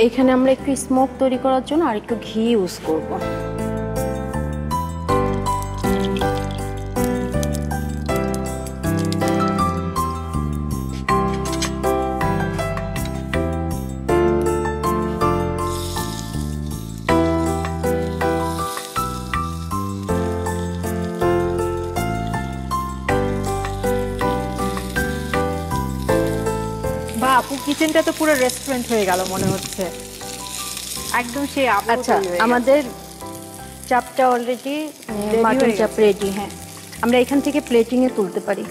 এখানে আমরা একটু স্মোক তৈরি করার জন্য আর একটু ঘি ইউজ করব। আপু, কিচেনটা তো পুরো রেস্টুরেন্ট হয়ে গেল মনে হচ্ছে, একদম সেই। আচ্ছা, আমাদের চাপটা অলরেডি মাটন চাপ রেডি। হ্যাঁ, আমরা এখান থেকে প্লেটিং এ তুলতে পারি।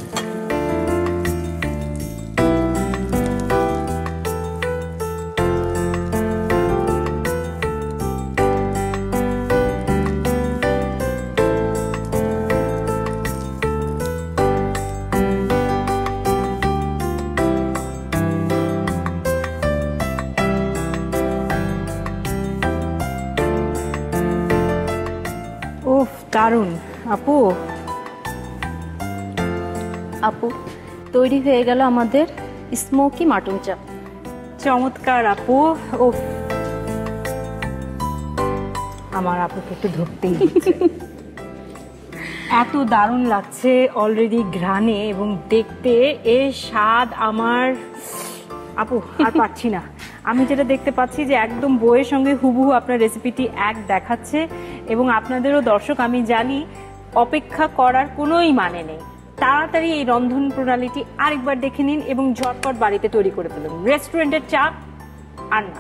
উফ, দারুণ আপু। আপু, তৈরি হয়ে গেল আমাদের স্মোকি মাটন চাপ। চমৎকার আপু। উফ, আমার আপুকে একটু ধরতেই হচ্ছে। এত দারুণ লাগছে অলরেডি ঘ্রাণে, এবং দেখতে এর স্বাদ আমার, আপু আর পাচ্ছি না। আমি যেটা দেখতে পাচ্ছি যে একদম বইয়ের সঙ্গে হুবহু আপনার রেসিপিটি এক দেখাচ্ছে, এবং আপনাদেরও দর্শক আমি জানি অপেক্ষা করার কোনোই মানে নেই। তাড়াতাড়ি এই রন্ধন প্রণালীটি আরেকবার দেখে নিন এবং ঝটপট বাড়িতে তৈরি করে ফেলুন। রেস্টুরেন্টের চাপ আর না,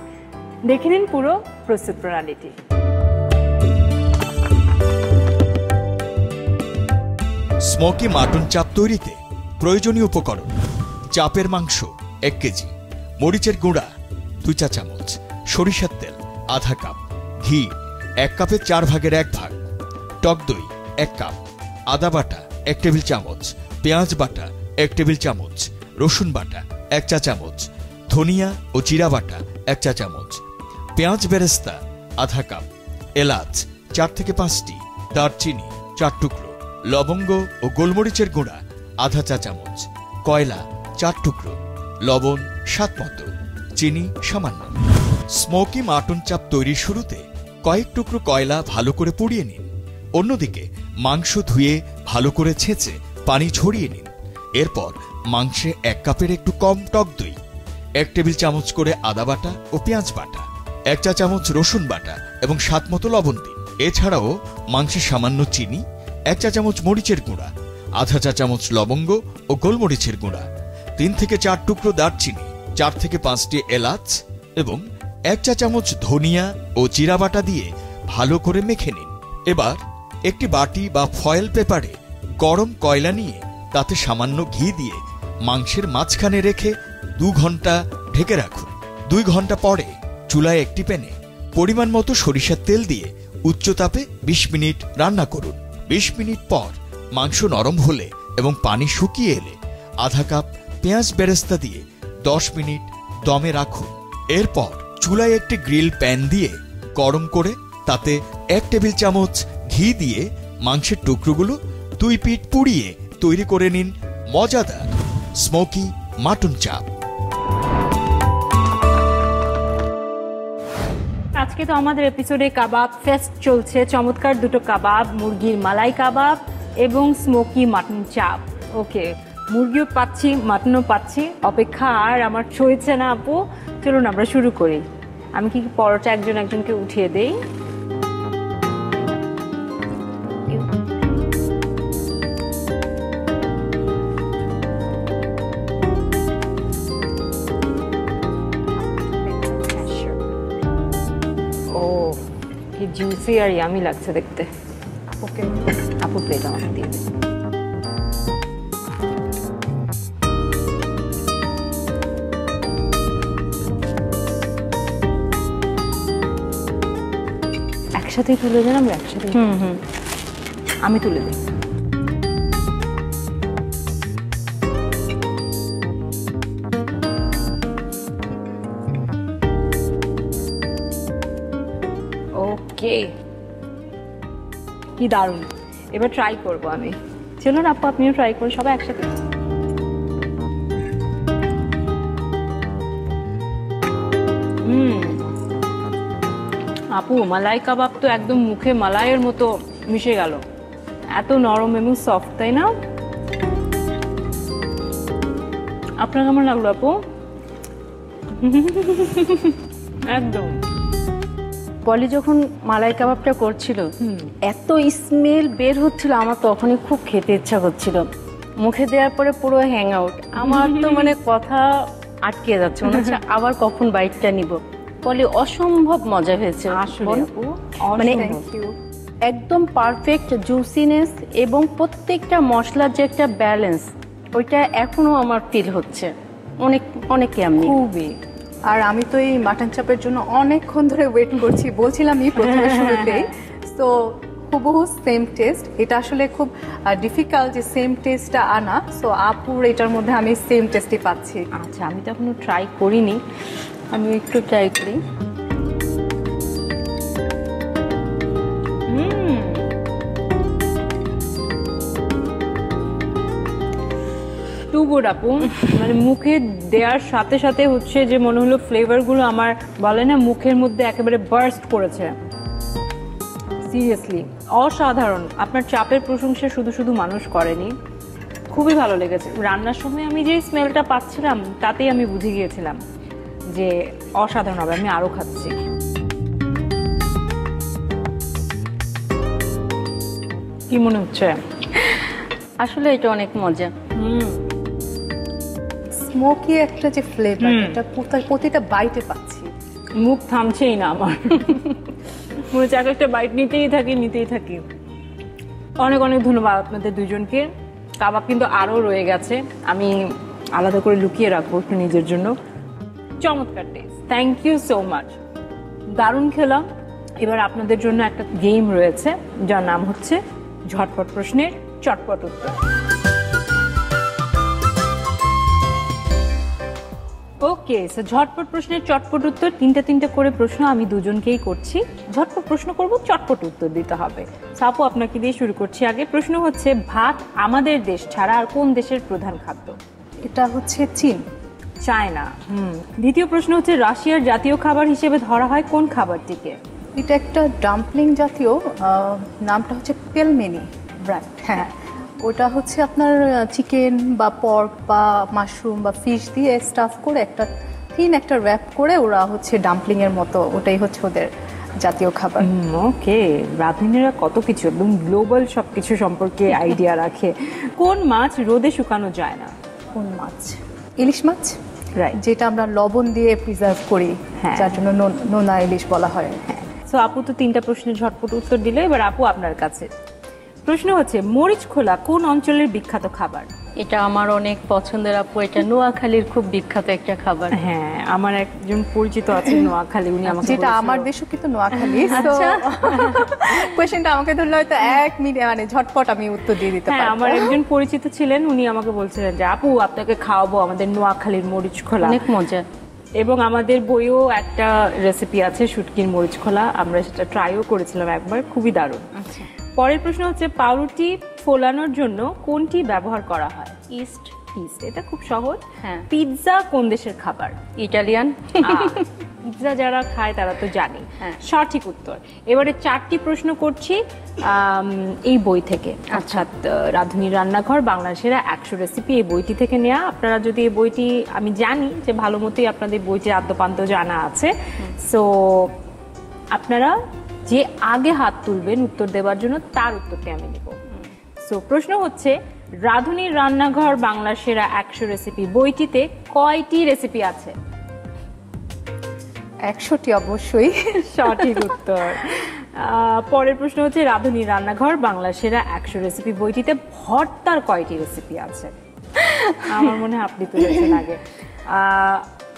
দেখে নিন পুরো প্রস্তুত প্রণালীটি। স্মোকি মাটন চাপ তৈরিতে প্রয়োজনীয় উপকরণ: চাপের মাংস 1 কেজি, মরিচের গুঁড়া 2 চা চামচ, সরিষার তেল আধা কাপ, ঘি 1 কাপের 4 ভাগের 1 ভাগ, টক দই 1 কাপ, আদা বাটা 1 টেবিল চামচ, পেঁয়াজ বাটা 1 টেবিল চামচ, রসুন বাটা 1 চা চামচ, ধনিয়া ও জিরা বাটা 1 চা চামচ, পেঁয়াজ বেরেস্তা আধা কাপ, এলাচ 4 থেকে 5টি, দারচিনি 4 টুকরো, লবঙ্গ ও গোলমরিচের গুঁড়া আধা চা চামচ, কয়লা 4 টুকরো, লবণ স্বাদ মতো, চিনি সামান্য। স্মোকি মাটন চাপ তৈরির শুরুতে কয়েক টুকরো কয়লা ভালো করে পুড়িয়ে নিন। অন্যদিকে মাংস ধুয়ে ভালো করে ছেঁচে পানি ঝরিয়ে নিন। এরপর মাংসে 1 কাপের একটু কম টক দই, 1 টেবিল চামচ করে আদা বাটা ও পেঁয়াজ বাটা, 1 চা চামচ রসুন বাটা এবং স্বাদ মতো লবণ দিন। এছাড়াও মাংসে সামান্য চিনি, 1 চা চামচ মরিচের গুঁড়া, আধা চা চামচ লবঙ্গ ও গোলমরিচের গুঁড়া, 3 থেকে 4 টুকরো দারচিনি, 4 থেকে 5টি এলাচ এবং 1 চা চামচ ধনিয়া ও জিরা বাটা দিয়ে ভালো করে মেখে নিন। এবার একটি বাটি বা ফয়েল পেপারে গরম কয়লা নিয়ে তাতে সামান্য ঘি দিয়ে মাংসের মাঝখানে রেখে 2 ঘন্টা ঢেকে রাখুন। 2 ঘন্টা পরে চুলায় একটি প্যানে পরিমাণ মতো সরিষার তেল দিয়ে উচ্চ তাপে 20 মিনিট রান্না করুন। 20 মিনিট পর মাংস নরম হলে এবং পানি শুকিয়ে এলে আধা কাপ পেঁয়াজ বেরেস্তা দিয়ে 10 মিনিট দমে রাখুন। এরপর চুলায় একটি গ্রিল প্যান দিয়ে গরম করে তাতে 1 টেবিল চামচ ঘি দিয়ে মাংসের টুকরোগুলো 2 পিঠ পুড়িয়ে তৈরি করে নিন মজাদার স্মোকি মাটন চাপ। আজকে আজকে তো আমাদের এপিসোডে কাবাব ফেস্ট চলছে, চমৎকার দুটো কাবাব, মুরগির মালাই কাবাব এবং স্মোকি মাটন চাপ। ওকে, মুরগিও পাচ্ছি, মাটনও পাচ্ছি, অপেক্ষা আর আমার সইছে না আপু। চলুন আমরা শুরু করি। আমি কি পরোটা একজনকে উঠিয়ে দেই? ও কি জুসি আর ইয়ামি লাগছে দেখতে। ওকে, আপু প্লেট আমাকে দিয়ে দিন। একসাথেই তুলে দেন, আমরা একসাথে। আমি তুলে দিই। ওকে, কি দারুণ। এবার ট্রাই করব আমি। চলুন আপু, আপনিও ট্রাই করুন, সবাই একসাথে। আপু, মালাই কাবাব তো একদম মুখে মালাইয়ের মতো মিশে গেল, এত নরম এবং সফট, তাই না? আপনার কেমন লাগলো আপু? একদম। পলি যখন মালাই কাবাবটা করছিল, এত স্মেল বের হচ্ছিল, আমার তখনই খুব খেতে ইচ্ছা করছিল। মুখে দেওয়ার পরে পুরো হ্যাং আউট, আমার তো মানে কথা আটকে যাচ্ছে, মনে হচ্ছে আবার কখন বাইটটা নিব। পলি অসম্ভব মজা হয়েছে আসলে আপু, মানে থ্যাংক ইউ। একদম পারফেক্ট জুসিনেস এবং প্রত্যেকটা মশলার যে একটা ব্যালেন্স, ওইটা এখনো আমার ফিল হচ্ছে অনেক অনেক ইয়াম্মি। খুবই। আর আমি তো এই মাটন চাপের জন্য অনেকক্ষণ ধরে ওয়েট করছি, বলছিলামই প্রথমে শুরুতেই। তো হুবহু সেম টেস্ট, এটা আসলে খুব ডিফিকাল্ট যে সেম টেস্টটা আনা। সো আপুর এটার মধ্যে আমি সেম টেস্টই পাচ্ছি। আচ্ছা, আমি তো এখনো ট্রাই করিনি, আমি একটু ট্রাই করি। টু গুড আপু। মানে মুখে দেওয়ার সাথে সাথে হচ্ছে যে মনে হলো ফ্লেভারগুলো আমার বলে না মুখের মধ্যে একেবারে বার্স্ট করেছে। সিরিয়াসলি অসাধারণ। আপনার চাপের প্রশংসা শুধু শুধু মানুষ করেনি, খুবই ভালো লেগেছে। রান্নার সময় আমি যে স্মেলটা পাচ্ছিলাম তাতেই আমি বুঝে গিয়েছিলাম যে অসাধারণ হবে। আমি আরো খাচ্ছি। কি মনে হচ্ছে? আসলে এটা অনেক মজা। স্মোকি একটা যে ফ্লেভার, এটা প্রতিটা বাইটে পাচ্ছি। মুখ থামছেই না আমার, মনে হচ্ছে এক একটা বাইট নিতেই থাকি। অনেক অনেক ধন্যবাদ আপনাদের দুজনকে। কাবাব কিন্তু আরও রয়ে গেছে, আমি আলাদা করে লুকিয়ে রাখবো একটু নিজের জন্য। চমৎকার taste, thank you so much, দারুণ খেলাম। এবার আপনাদের জন্য একটা গেম রয়েছে যার নাম হচ্ছে ঝটপট প্রশ্নের চটপট উত্তর। ওকে, সো ঝটপট প্রশ্নের চটপট উত্তর, তিনটা করে প্রশ্ন আমি দুজনকেই করছি। ঝটপট প্রশ্ন করব, চটপট উত্তর দিতে হবে। সাপু, আপনাকে দিয়ে শুরু করছি। আগে প্রশ্ন হচ্ছে, ভাত আমাদের দেশ ছাড়া আর কোন দেশের প্রধান খাদ্য? এটা হচ্ছে চীন। চায়না। দ্বিতীয় প্রশ্ন হচ্ছে, রাশিয়ার জাতীয় খাবার হিসেবে ধরা হয় কোন খাবারটিকে? এটা একটা ডাম্পলিং জাতীয়, নামটা হচ্ছে পেলমেনি। রাইট, হ্যাঁ। ওটা হচ্ছে আপনার চিকেন বা পর্ক বা মাশরুম বা ফিশ দিয়ে স্টাফ করে একটা র্যাপ করে ওরা হচ্ছে ডাম্পলিং এর মতো, ওটাই হচ্ছে ওদের জাতীয় খাবার। ওকে, রাঁধুনিরা কত কিছু একদম গ্লোবাল সবকিছু সম্পর্কে আইডিয়া রাখে। কোন মাছ রোদে শুকানো যায় না? কোন মাছ? ইলিশ মাছ, রাইট, যেটা আমরা লবণ দিয়ে প্রিজার্ভ করি, হ্যাঁ, যার জন্য নোনা ইলিশ বলা হয়। হ্যাঁ। সো আপু তো তিনটা প্রশ্নের ঝটপট উত্তর দিলে, এবার আপু আপনার কাছে প্রশ্ন হচ্ছে, মরিচ খোলা কোন অঞ্চলের বিখ্যাত খাবার? এটা আমার অনেক পছন্দের আপু, এটা নোয়াখালীর খুব বিখ্যাত একটা খাবার। হ্যাঁ, আমার একজন পরিচিত আছে নোয়াখালী, উনি আমাকে যেটা আমার দেশও কিন্তু নোয়াখালী। কোয়েশ্চেনটা আমাকে ধরলে হয়তো 1 মিনিট মানে ঝটপট আমি উত্তর দিয়ে দিতে পারবো। হ্যাঁ, আমার একজন পরিচিত ছিলেন, উনি আমাকে বলছিলেন যে আপু আপনাকে খাওয়াবো আমাদের নোয়াখালীর মরিচ খোলা, অনেক মজা। এবং আমাদের বইও একটা রেসিপি আছে শুটকির মরিচ খোলা, আমরা সেটা ট্রাইও করেছিলাম একবার, খুবই দারুণ। পরের প্রশ্ন হচ্ছে, পাউরুটি ফোলানোর জন্য কোনটি ব্যবহার করা হয়? ইস্ট। এটা খুব সহজ। হ্যাঁ। পিৎজা কোন দেশের খাবার? ইটালিয়ান। পিৎজা যারা খায় তারা তো জানে। সঠিক উত্তর। এবারে 4টি প্রশ্ন করছি এই বই থেকে, অর্থাৎ রাঁধুনির রান্নাঘর বাংলার সেরা 100 রেসিপি, এই বইটি থেকে নেওয়া। আপনারা যদি এই বইটি, আমি জানি যে ভালো মতোই আপনাদের বইটির আদ্যপান্ত জানা আছে, সো আপনারা যে আগে হাত তুলবেন উত্তর দেওয়ার জন্য তার উত্তরটি আমি দেব। সো প্রশ্ন হচ্ছে, রাঁধুনির রান্নাঘর বাংলার সেরা 100 রেসিপি বইটিতে কয়টি রেসিপি আছে? 100টি অবশ্যই। সঠিক উত্তর। পরের প্রশ্ন হচ্ছে, রাঁধুনির রান্নাঘর বাংলার সেরা 100 রেসিপি বইটিতে ভর্তার কয়টি রেসিপি আছে? আমার মনে হয় আপনি তুলেছেন আগে।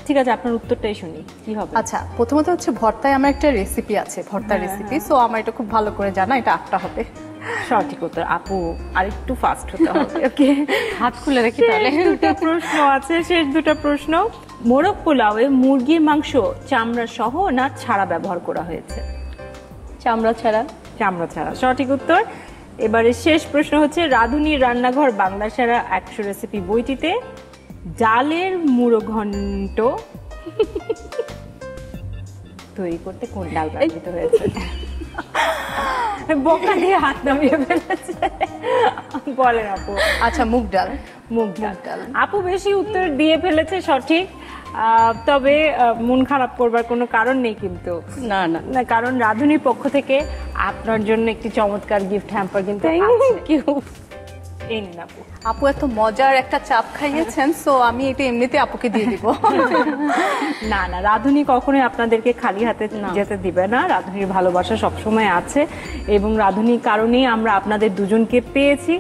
ঠিক আছে, আপনার উত্তরটাই শুনি, কি হবে? আচ্ছা, প্রথমত হচ্ছে ভর্তায় আমার একটা রেসিপি আছে, ভর্তার রেসিপি, সো আমার এটা খুব ভালো করে জানা, এটা 8টা হবে। সঠিক উত্তর। আপু আরেকটু ফাস্ট হতে হবে, ওকে? হাত খুলে রাখি তাহলে। দুটো প্রশ্ন আছে, শেষ দুটো প্রশ্ন। মোরগ পোলাওয়ে মুরগির মাংস চামড়া সহ না ছাড়া ব্যবহার করা হয়েছে? চামড়া ছাড়া। চামড়া ছাড়া, সঠিক উত্তর। এবারে শেষ প্রশ্ন হচ্ছে, রাঁধুনির রান্নাঘর বাংলা সেরা 100 রেসিপি বইটিতে ডালের মুড়ো ঘন্ট তৈরি করতে কোন ডাল ব্যবহৃত হয়েছে? বোকা দিয়ে হাত নামিয়ে ফেলেছে। বলেন আপু। আচ্ছা, মুগ ডাল। মুগ ডাল। আপু বেশি উত্তর দিয়ে ফেলেছে, সঠিক। তবে মন খারাপ করবার কোনো কারণ নেই কিন্তু। না না না, কারণ রাঁধুনির পক্ষ থেকে আপনার জন্য একটি চমৎকার গিফট হ্যাম্পার কিন্তু আছে। এই নিন আপু। আপু এত মজার একটা চাপ খাইয়েছেন, সো আমি এটা এমনিতে আপুকে দিয়ে দিব। না না, রাঁধুনি কখনোই আপনাদেরকে খালি হাতে যেতে দিবে না। রাঁধুনির ভালোবাসা সবসময় আছে, এবং রাঁধুনির কারণেই আমরা আপনাদের দুজনকে পেয়েছি,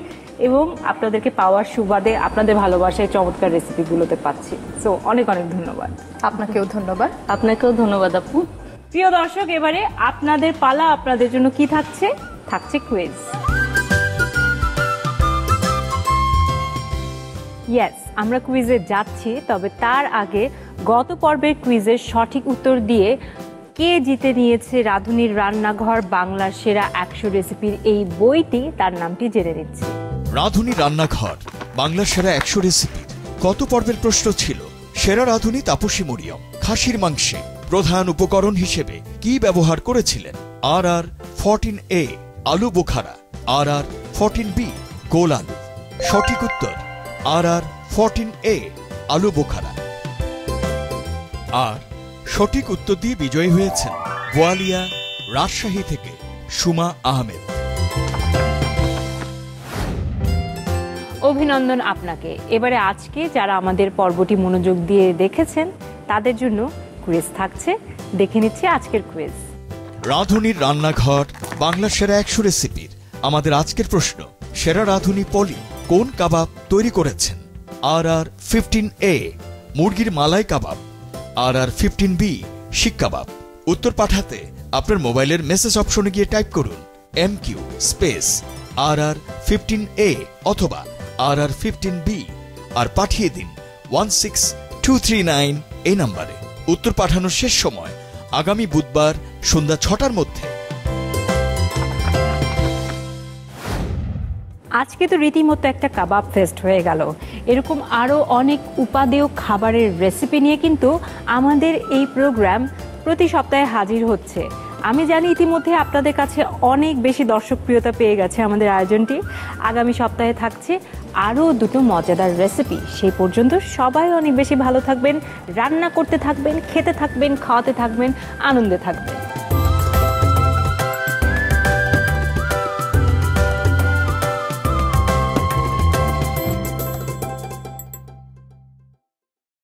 এবং আপনাদেরকে পাওয়ার সুবাদে আপনাদের ভালোবাসায় চমৎকার রেসিপিগুলোতে পাচ্ছি। সো অনেক অনেক ধন্যবাদ। আপনাকেও ধন্যবাদ। আপনাকেও ধন্যবাদ আপু। প্রিয় দর্শক, এবারে আপনাদের পালা। আপনাদের জন্য কি থাকছে? থাকছে কুইজ। ইয়েস, আমরা কুইজে যাচ্ছি, তবে তার আগে গত পর্বের কুইজের সঠিক উত্তর দিয়ে কে জিতে নিয়েছে রাঁধুনির রান্নাঘর বাংলার সেরা 100 রেসিপির এই বইটি, তার নামটি জেনে নিচ্ছি। রাঁধুনি রান্নাঘর বাংলার সেরা 100 রেসিপির কত পর্বের প্রশ্ন ছিল, সেরা রাঁধুনি তাপসী মরিয়ম খাসির মাংসে প্রধান উপকরণ হিসেবে কি ব্যবহার করেছিলেন? RR14A আলু বোখারা, RR14B গোল আলু। সঠিক উত্তর RR14A আলু বোখারা। আর সঠিক উত্তর দিয়ে বিজয়ী হয়েছেন বোয়ালিয়া রাজশাহী থেকে সুমা আহমেদ। অভিনন্দন আপনাকে। এবারে আজকে যারা আমাদের পর্বটি মনোযোগ দিয়ে দেখেছেন তাদের জন্য কুইজ থাকছে, দেখে নিচ্ছি আজকের কুইজ। রাঁধুনির রান্নাঘর বাংলা সেরা 100 রেসিপির আমাদের আজকের প্রশ্ন, সেরা রাঁধুনি পলি কোন কাবাব তৈরি করেছেন? RR15A মুরগির মালাই কাবাব, RR15B শিক কাবাব। উত্তর পাঠাতে আপনার মোবাইলের মেসেজ অপশনে গিয়ে টাইপ করুন MQ স্পেস RR15A অথবা RR15B আর পাঠিয়ে দিন 16239 এই নম্বরে। উত্তর পাঠানোর শেষ সময় আগামী বুধবার সন্ধ্যা 6টার মধ্যে। আজকে তো রীতিমতো একটা কাবাব ফেস্ট হয়ে গেল। এরকম আরও অনেক উপাদেয় খাবারের রেসিপি নিয়ে কিন্তু আমাদের এই প্রোগ্রাম প্রতি সপ্তাহে হাজির হচ্ছে। আমি জানি ইতিমধ্যে আপনাদের কাছে অনেক বেশি দর্শকপ্রিয়তা পেয়ে গেছে আমাদের আয়োজনটি। আগামী সপ্তাহে থাকছে আরও দুটো মজাদার রেসিপি। সেই পর্যন্ত সবাই অনেক বেশি ভালো থাকবেন, রান্না করতে থাকবেন, খেতে থাকবেন, খাওয়াতে থাকবেন, আনন্দে থাকবেন।